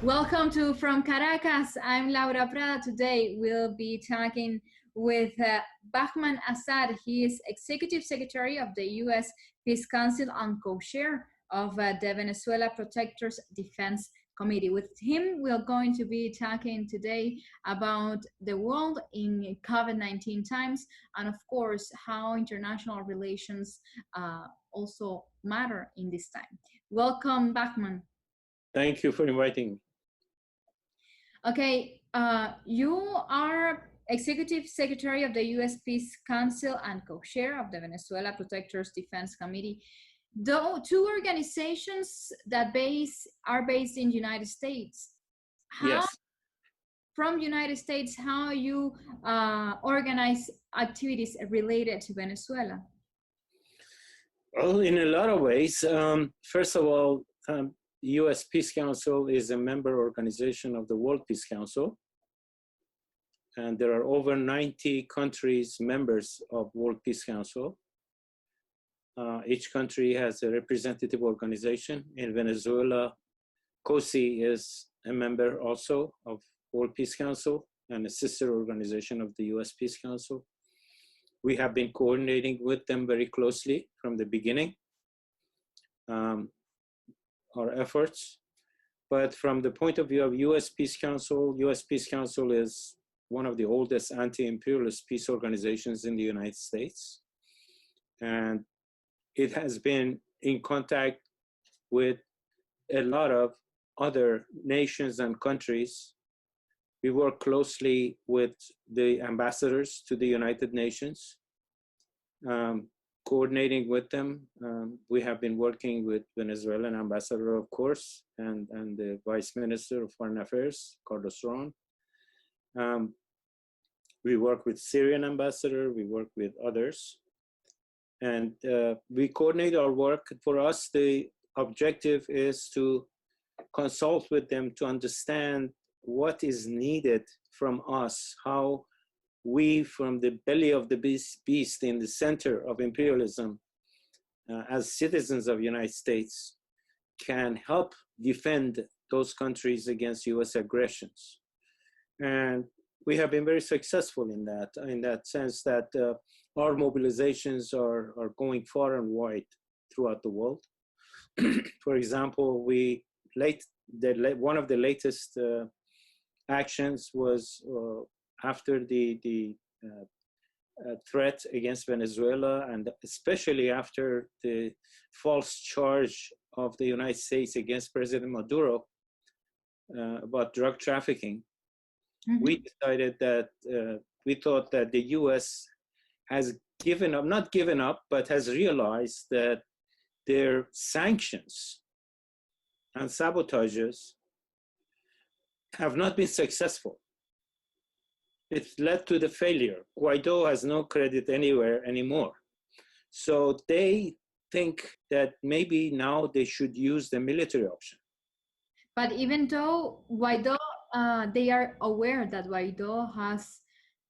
Welcome to From Caracas. I'm Laura Prada. Today we'll be talking with Bahman Azad. He is Executive Secretary of the U.S. Peace Council and co-chair of the Venezuela Protectors Defense Committee. With him, we're going to be talking today about the world in COVID-19 times and, of course, how international relations also matter in this time. Welcome, Bahman. Thank you for inviting me. Okay, you are Executive Secretary of the U.S. Peace Council and co-chair of the Venezuela Protectors Defense Committee. Though two organizations that are based in the United States. Yes. From United States, how you organize activities related to Venezuela? Well, in a lot of ways. First of all, U.S. Peace Council is a member organization of the World Peace Council. And there are over 90 countries members of World Peace Council. Each country has a representative organization. In Venezuela, COSI is a member also of World Peace Council and a sister organization of the U.S. Peace Council. We have been coordinating with them very closely from the beginning. Our efforts, but from the point of view of U.S. Peace Council is one of the oldest anti-imperialist peace organizations in the United States. And it has been in contact with a lot of other nations and countries. We work closely with the ambassadors to the United Nations, coordinating with them. We have been working with Venezuelan ambassador, of course, and the Vice Minister of Foreign Affairs, Carlos Ron. We work with Syrian ambassador, we work with others. And we coordinate our work. For us, the objective is to consult with them to understand what is needed from us, how we, from the belly of the beast in the center of imperialism, as citizens of the United States, can help defend those countries against U.S. aggressions. And we have been very successful in that sense that our mobilizations are going far and wide throughout the world. For example, one of the latest actions was after the threat against Venezuela, and especially after the false charge of the United States against President Maduro about drug trafficking, we decided that we thought that the U.S. has not given up, but has realized that their sanctions and sabotages have not been successful. It's led to the failure. Guaido has no credit anywhere anymore. So they think that maybe now they should use the military option. But even though Guaido, they are aware that Guaido has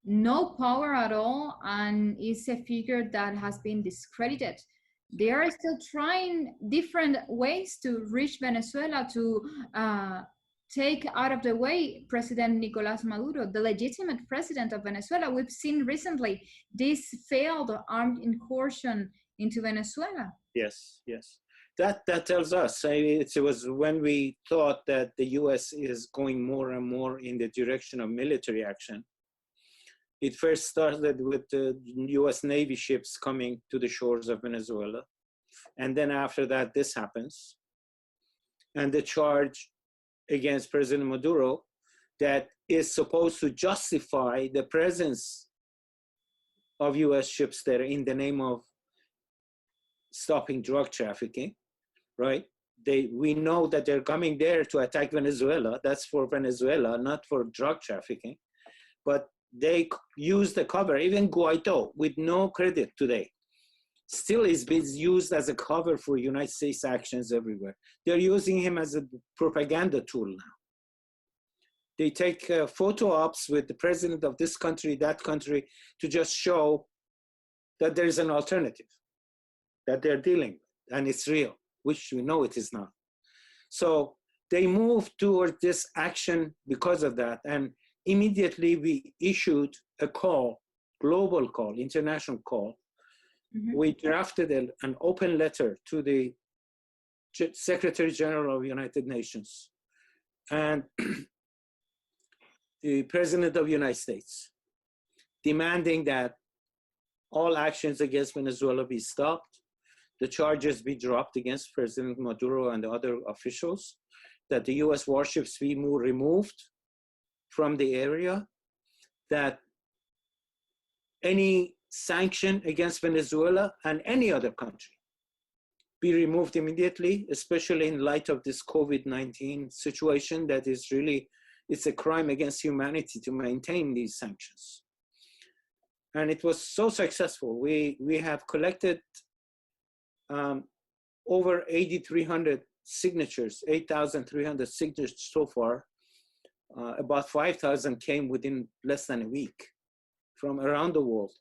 no power at all and is a figure that has been discredited. They are still trying different ways to reach Venezuela to take out of the way President Nicolás Maduro, the legitimate president of Venezuela. We've seen recently this failed armed incursion into Venezuela. Yes, yes. That tells us, it was when we thought that the U.S. is going more and more in the direction of military action. It first started with the U.S. Navy ships coming to the shores of Venezuela. And then after that, this happens. And the charge against President Maduro that is supposed to justify the presence of U.S. ships there in the name of stopping drug trafficking, right? We know that they're coming there to attack Venezuela. That's for Venezuela, not for drug trafficking. But they use the cover, even Guaido, with no credit today, still is being used as a cover for United States actions everywhere. They're using him as a propaganda tool now. They take photo ops with the president of this country, that country, to just show that there is an alternative that they're dealing with, and it's real, which we know it is not. So they moved toward this action because of that. And immediately we issued a call, global call, international call. Mm-hmm. We drafted an open letter to the Secretary General of the United Nations and the President of the United States, demanding that all actions against Venezuela be stopped, the charges be dropped against President Maduro and the other officials, that the US warships be removed from the area, that any sanction against Venezuela and any other country be removed immediately, especially in light of this COVID-19 situation that is really, it's a crime against humanity to maintain these sanctions. And it was so successful. We have collected over 8,300 signatures, 8,300 signatures so far. About 5,000 came within less than a week from around the world,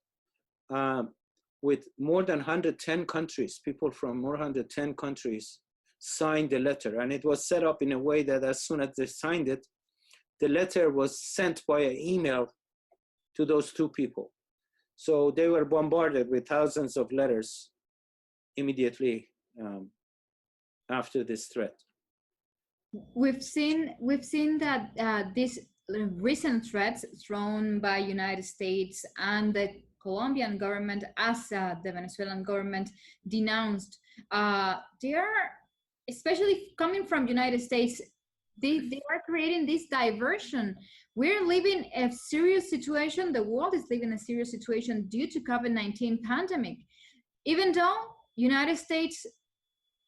with more than 110 countries. People from more than 110 countries signed the letter. And it was set up in a way that as soon as they signed it, the letter was sent by an email to those two people. So they were bombarded with thousands of letters immediately after this threat. We've seen that these recent threats thrown by United States and the Colombian government, as the Venezuelan government denounced, they are, especially coming from United States, they are creating this diversion. We're living a serious situation. The world is living a serious situation due to COVID-19 pandemic. Even though United States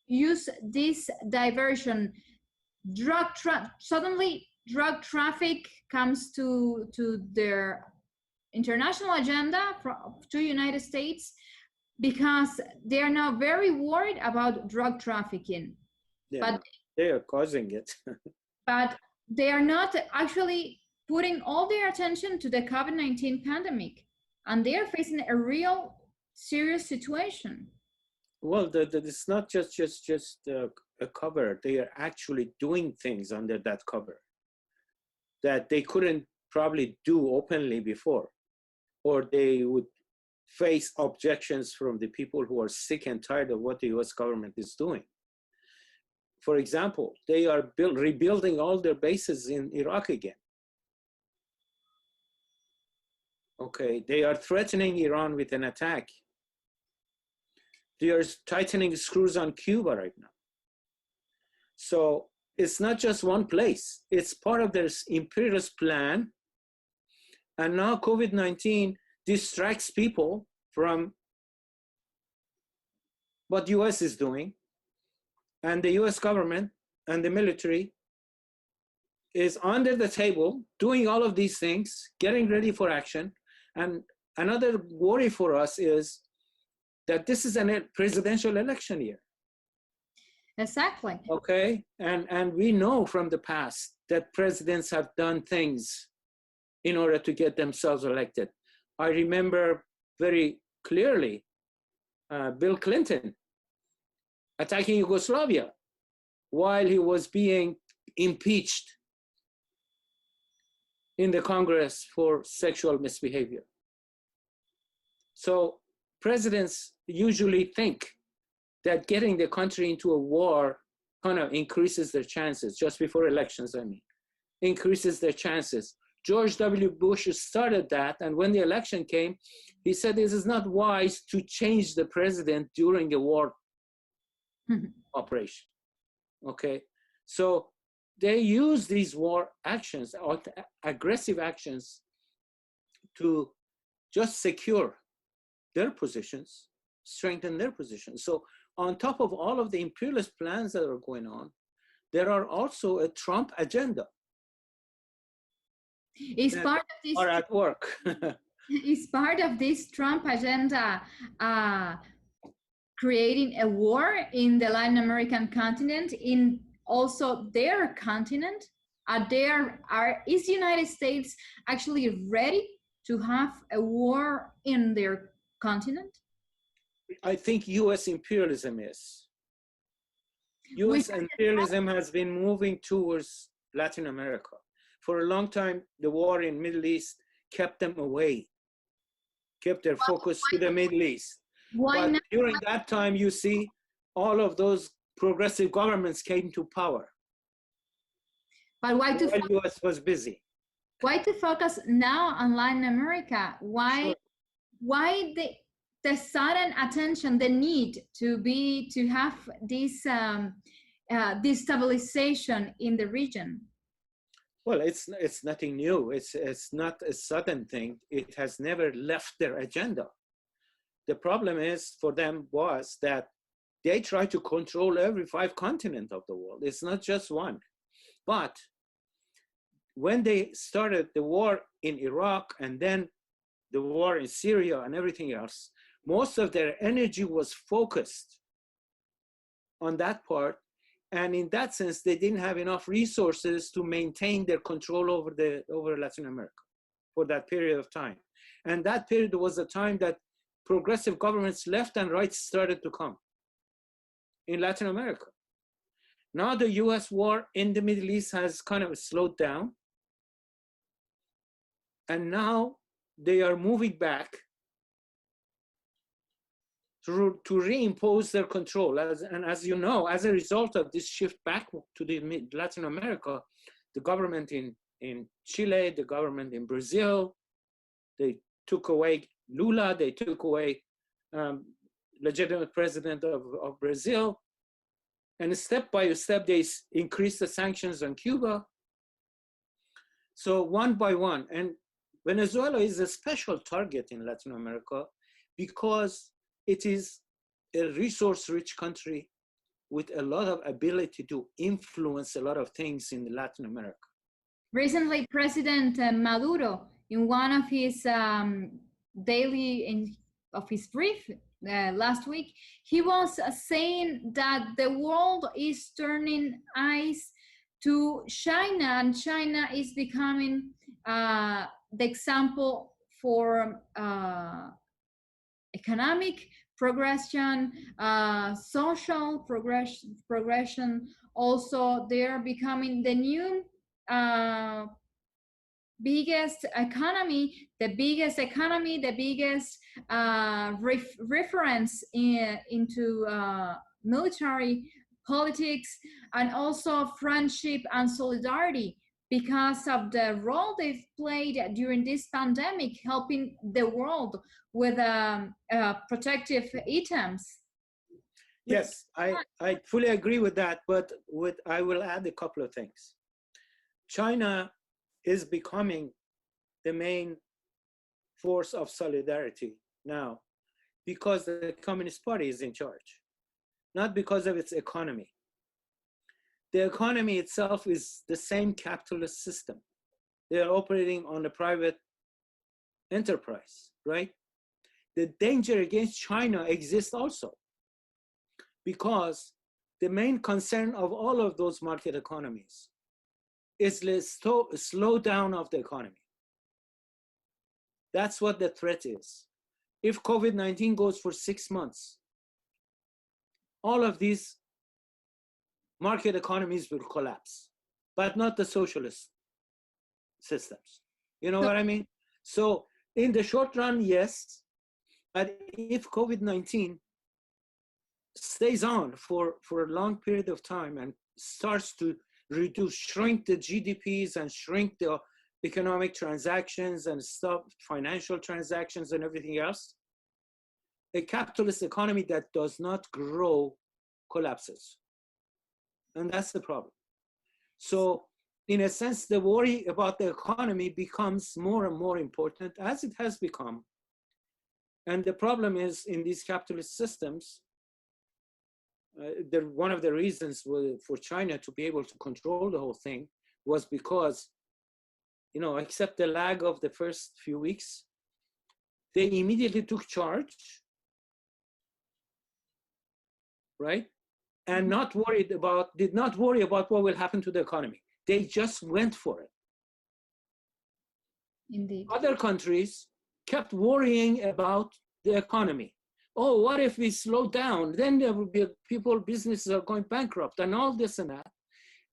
use this diversion, suddenly drug traffic comes to their international agenda to United States, because they are now very worried about drug trafficking. Yeah, but they are causing it. but they are not actually putting all their attention to the COVID-19 pandemic, and they are facing a real serious situation. Well, it's not just a cover. They are actually doing things under that cover that they couldn't probably do openly before, or they would face objections from the people who are sick and tired of what the US government is doing. For example, they are rebuilding all their bases in Iraq again. Okay, they are threatening Iran with an attack. They are tightening screws on Cuba right now. So it's not just one place. It's part of their imperialist plan. And now COVID-19 distracts people from what the US is doing. And the US government and the military is under the table doing all of these things, getting ready for action. And another worry for us is that this is a presidential election year. Exactly. Okay, and we know from the past that presidents have done things in order to get themselves elected. I remember very clearly Bill Clinton attacking Yugoslavia while he was being impeached in the Congress for sexual misbehavior. So presidents usually think that getting the country into a war kind of increases their chances, just before elections, I mean, increases their chances. George W. Bush started that, and when the election came, he said this is not wise to change the president during a war operation, okay? So they use these war actions, aggressive actions, to just secure their positions, strengthen their positions. So on top of all of the imperialist plans that are going on, there are also a Trump agenda. Is part of this are at work. is part of this Trump agenda creating a war in the Latin American continent, in also their continent? Is the United States actually ready to have a war in their continent? I think US imperialism is. US imperialism has been moving towards Latin America. For a long time, the war in Middle East kept them away, kept their focus to the Middle East. Why But not? during that time, you see, all of those progressive governments came to power. But why to while US was busy. why to focus now on Latin America? Why Sure. why the sudden attention, the need to have this destabilization in the region? Well, it's nothing new. It's not a sudden thing. It has never left their agenda. The problem is for them was that they try to control every 5 continents of the world. It's not just one. But when they started the war in Iraq and then the war in Syria and everything else, most of their energy was focused on that part. And in that sense, they didn't have enough resources to maintain their control over Latin America for that period of time. And that period was a time that progressive governments left and right started to come in Latin America. Now the US war in the Middle East has kind of slowed down. And now they are moving back to reimpose their control. And as you know, as a result of this shift back to the Latin America, the government in Chile, the government in Brazil, they took away Lula, they took away legitimate president of Brazil. And step by step, they increased the sanctions on Cuba. So one by one, and Venezuela is a special target in Latin America because it is a resource-rich country with a lot of ability to influence a lot of things in Latin America. Recently, President Maduro, in one of his his brief last week, he was saying that the world is turning eyes to China, and China is becoming the example for economic progression, social progression. Also, they are becoming the new biggest economy, the biggest reference into military politics, and also friendship and solidarity, because of the role they've played during this pandemic, helping the world with protective items. Yes, I fully agree with that, but I will add a couple of things. China is becoming the main force of solidarity now because the Communist Party is in charge, not because of its economy. The economy itself is the same capitalist system. They are operating on a private enterprise, right? The danger against China exists also because the main concern of all of those market economies is the slow down of the economy. That's what the threat is. If COVID-19 goes for 6 months, all of these market economies will collapse, but not the socialist systems. You know what I mean? So in the short run, yes, but if COVID-19 stays on for a long period of time and starts to shrink the GDPs and shrink the economic transactions and stop financial transactions and everything else, a capitalist economy that does not grow collapses. And that's the problem. So in a sense, the worry about the economy becomes more and more important, as it has become. And the problem is in these capitalist systems, one of the reasons for China to be able to control the whole thing was because, you know, except the lag of the first few weeks, they immediately took charge, right? And did not worry about what will happen to the economy. They just went for it. Indeed. Other countries kept worrying about the economy. oh, what if we slow down? Then there will be people, businesses are going bankrupt and all this and that.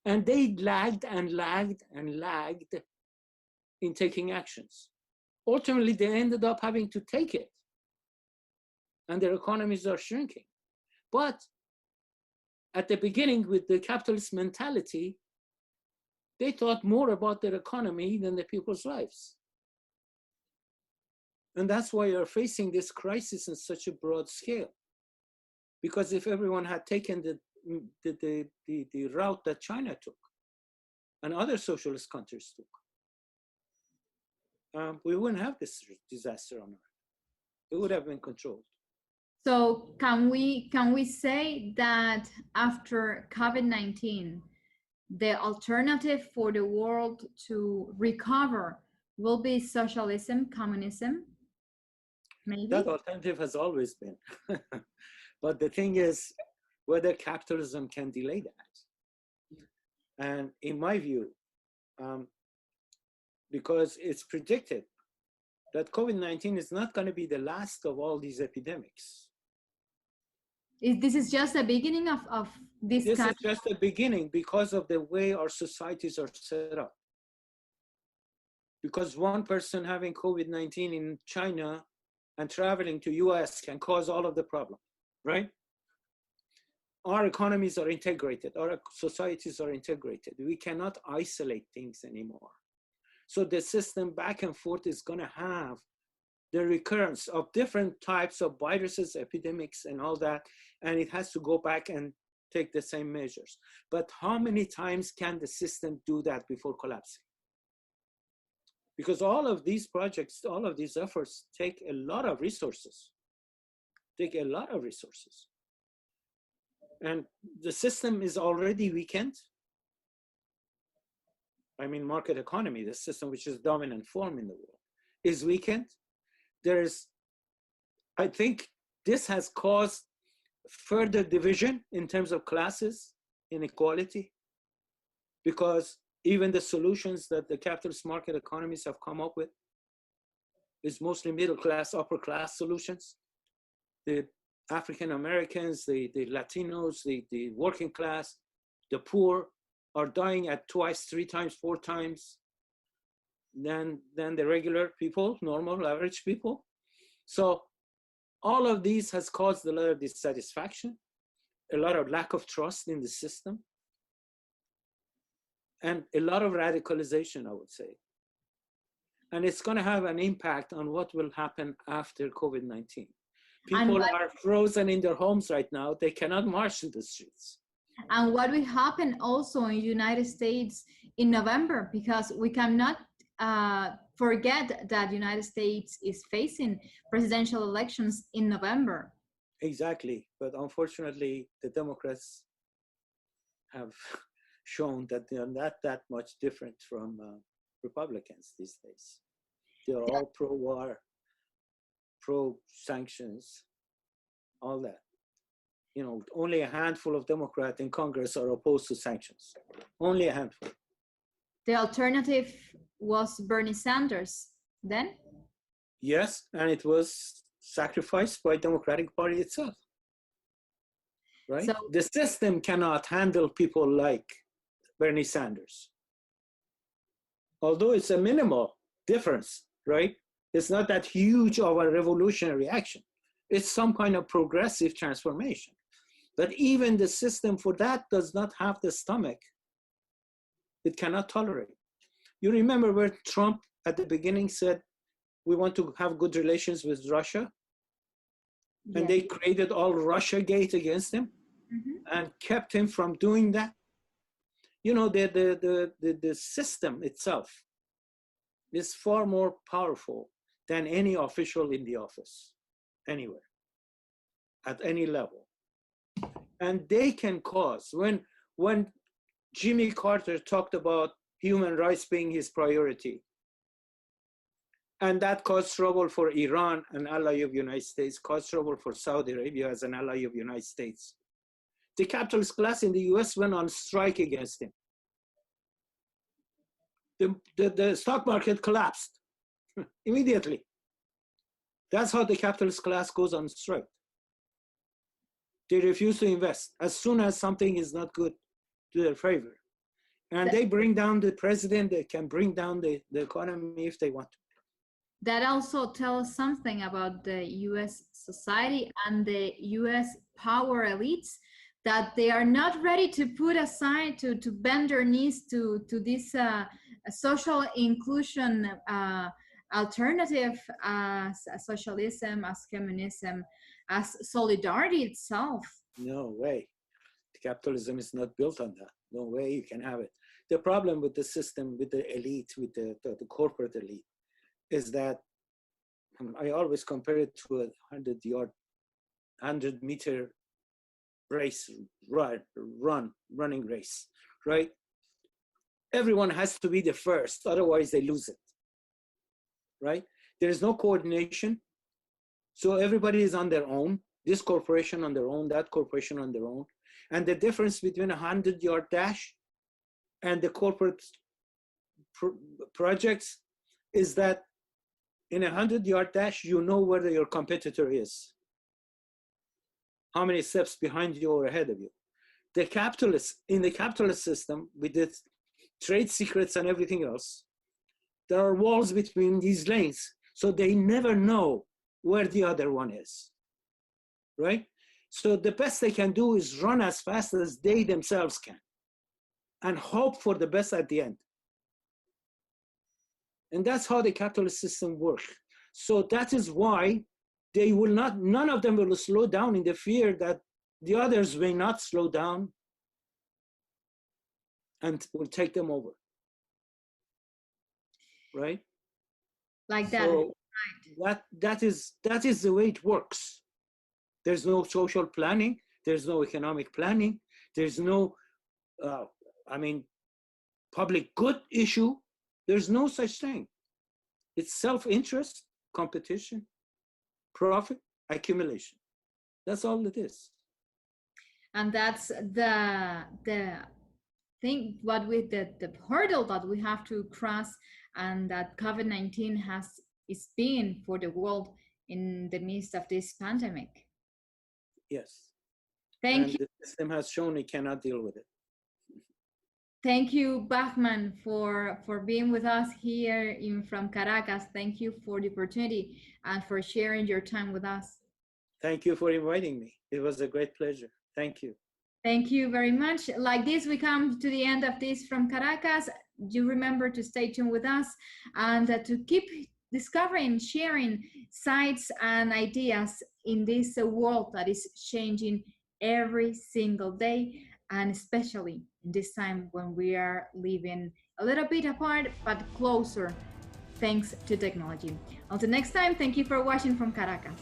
And they lagged and lagged and lagged in taking actions. Ultimately, they ended up having to take it. And their economies are shrinking. But at the beginning, with the capitalist mentality, they thought more about their economy than the people's lives. And that's why you're facing this crisis in such a broad scale. Because if everyone had taken the route that China took and other socialist countries took, we wouldn't have this disaster on Earth. It would have been controlled. So can we say that after COVID-19, the alternative for the world to recover will be socialism, communism? Maybe? That alternative has always been. But the thing is, whether capitalism can delay that. And in my view, because it's predicted that COVID-19 is not going to be the last of all these epidemics. This is just the beginning of this This kind is just the beginning because of the way our societies are set up. Because one person having COVID-19 in China and traveling to US can cause all of the problem, right? Our economies are integrated, our societies are integrated. We cannot isolate things anymore. So the system back and forth is gonna have the recurrence of different types of viruses, epidemics, and all that, and it has to go back and take the same measures. But how many times can the system do that before collapsing? Because all of these projects, all of these efforts take a lot of resources, And the system is already weakened. I mean, market economy, the system which is dominant form in the world, is weakened. I think this has caused further division in terms of classes, inequality, because even the solutions that the capitalist market economies have come up with is mostly middle class, upper class solutions. The African Americans, the Latinos, the working class, the poor are dying at 2x, 3x, 4x than the regular people, normal, average people. So all of these has caused a lot of dissatisfaction, a lot of lack of trust in the system, and a lot of radicalization, I would say. And it's going to have an impact on what will happen after COVID-19. People are frozen in their homes right now. They cannot march in the streets. And what will happen also in the United States in November, because we cannot forget that the United States is facing presidential elections in November. Exactly. But unfortunately, the Democrats have shown that they are not that much different from Republicans these days. They're all pro-war, pro-sanctions, all that. You know, only a handful of Democrats in Congress are opposed to sanctions. Only a handful. The alternative was Bernie Sanders then? Yes, and it was sacrificed by Democratic Party itself. Right? So, the system cannot handle people like Bernie Sanders. Although it's a minimal difference, right? It's not that huge of a revolutionary action. It's some kind of progressive transformation. But even the system for that does not have the stomach. It cannot tolerate. You remember where Trump at the beginning said, we want to have good relations with Russia? Yes. And they created all Russiagate against him and kept him from doing that. You know, the system itself is far more powerful than any official in the office, anywhere, at any level. And they can cause, when Jimmy Carter talked about human rights being his priority, and that caused trouble for Iran, an ally of the United States, caused trouble for Saudi Arabia as an ally of the United States. The capitalist class in the US went on strike against him. The stock market collapsed immediately. That's how the capitalist class goes on strike. They refuse to invest as soon as something is not good to their favor. And they bring down the president. They can bring down the economy if they want to. That also tells something about the US society and the US power elites, that they are not ready to put aside, to bend their knees to this social inclusion alternative as socialism, as communism, as solidarity itself. No way. Capitalism is not built on that. No way you can have it. The problem with the system, with the elite, with the corporate elite, is that I always compare it to a 100-meter race, running race, right? Everyone has to be the first, otherwise they lose it, right? There is no coordination. So everybody is on their own, this corporation on their own, that corporation on their own. And the difference between a 100-yard dash and the corporate projects is that in a 100-yard dash, you know where your competitor is, how many steps behind you or ahead of you. The capitalists, in the capitalist system, with the trade secrets and everything else, there are walls between these lanes, so they never know where the other one is, right? So the best they can do is run as fast as they themselves can and hope for the best at the end. And that's how the capitalist system works. So that is why they will not, none of them will slow down in the fear that the others may not slow down and will take them over, right? Like that. So that is the way it works. There's no social planning. There's no economic planning. There's no, public good issue. There's no such thing. It's self-interest, competition, profit, accumulation. That's all it is. And that's the thing, what with the hurdle that we have to cross, and that COVID-19 is being for the world in the midst of this pandemic. Yes. Thank you. The system has shown it cannot deal with it. Thank you, Bahman, for being with us here from Caracas. Thank you for the opportunity and for sharing your time with us. Thank you for inviting me. It was a great pleasure. Thank you. Thank you very much. Like this, we come to the end of this from Caracas. You remember to stay tuned with us and to keep discovering, sharing sites and ideas in this world that is changing every single day, and especially in this time when we are living a little bit apart but closer thanks to technology. Until next time, thank you for watching from Caracas.